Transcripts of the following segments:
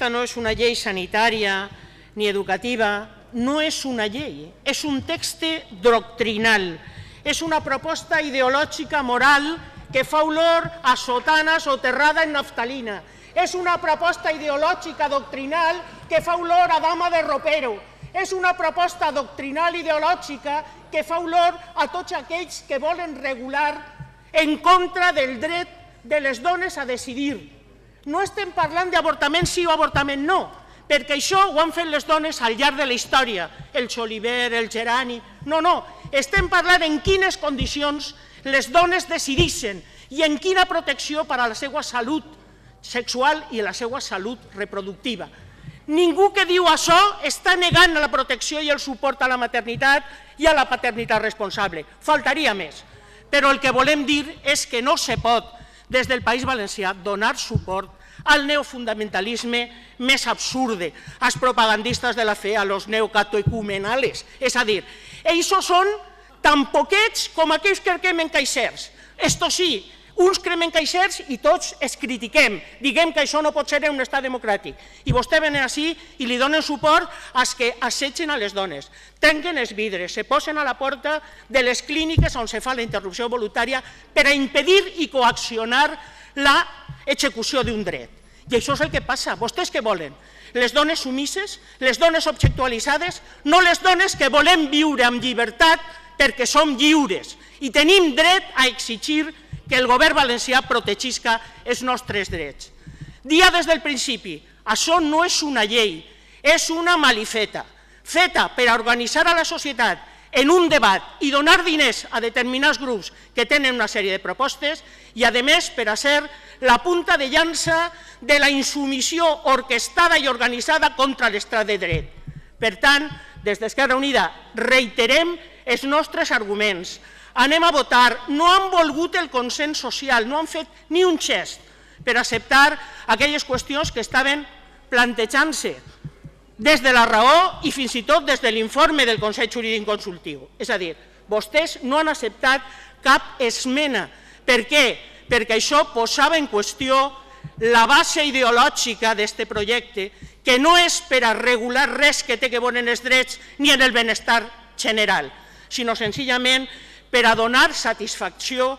esta no és una llei sanitària ni educativa, no és una llei, és un text doctrinal, és una proposta ideològica moral que fa olor a sotana soterrada en naftalina, és una proposta ideològica doctrinal que fa olor a dama de ropero, és una proposta doctrinal ideològica que fa olor a tots aquells que volen regular en contra del dret de les dones a decidir. No estem parlant d'avortament sí o avortament no, perquè això ho han fet les dones al llarg de la història, el xoliver, el gerani... No, no, estem parlant en quines condicions les dones decideixen i en quina protecció per a la seva salut sexual i la seva salut reproductiva. Ningú que diu això està negant la protecció i el suport a la maternitat i a la paternitat responsable. Faltaria més. Però el que volem dir és que no se pot, des del País Valencià, donar suport al neofundamentalisme més absurde, als propagandistes de la fe, a los neocatoecumenales. És a dir, ells són tan poquets com aquells que cremen caixers. Esto sí, uns cremen caixers i tots es critiquem, diguem que això no pot ser en un estat democràtic. I vostès venen així i li donen suport als que assetgen a les dones, trenquen els vidres, se posen a la porta de les clíniques on se fa la interrupció voluntària per a impedir i coaccionar l'execució d'un dret. I això és el que passa. Vostès què volen? Les dones sumises? Les dones objectualitzades? No les dones que volem viure amb llibertat perquè som lliures i tenim dret a exigir que el govern valencià protegisca els nostres drets. Dia des del principi, això no és una llei, és una malifeta, feta per a organitzar a la societat en un debat i donar diners a determinats grups que tenen una sèrie de propostes i, a més, per a ser la punta de llança de la insumissió orquestada i organitzada contra l'estat de dret. Per tant, des d'Esquerra Unida reiterem els nostres arguments. Anem a votar, no han volgut el consens social, no han fet ni un gest per acceptar aquelles qüestions que estaven plantejant-se des de la raó i fins i tot des de l'informe del Consell Jurídic Consultiu. És a dir, vostès no han acceptat cap esmena. Per què? Perquè això posava en qüestió la base ideològica d'aquest projecte, que no és per a regular res que té que veure en els drets ni en el benestar general, sinó senzillament per a donar satisfacció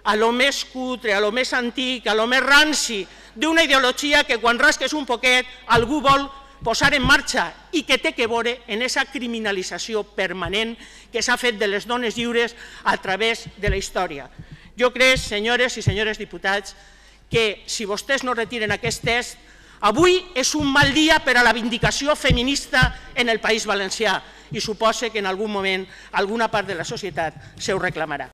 a lo més cutre, a lo més antic, a lo més ranci d'una ideologia que quan rasques un poquet algú vol posar en marxa i que té que veure en aquesta criminalització permanent que s'ha fet de les dones lliures a través de la història. Jo crec, senyores i senyors diputats, que si vostès no retiren aquest text, avui és un mal dia per a la vindicació feminista en el País Valencià i suposa que en algun moment alguna part de la societat se ho reclamarà.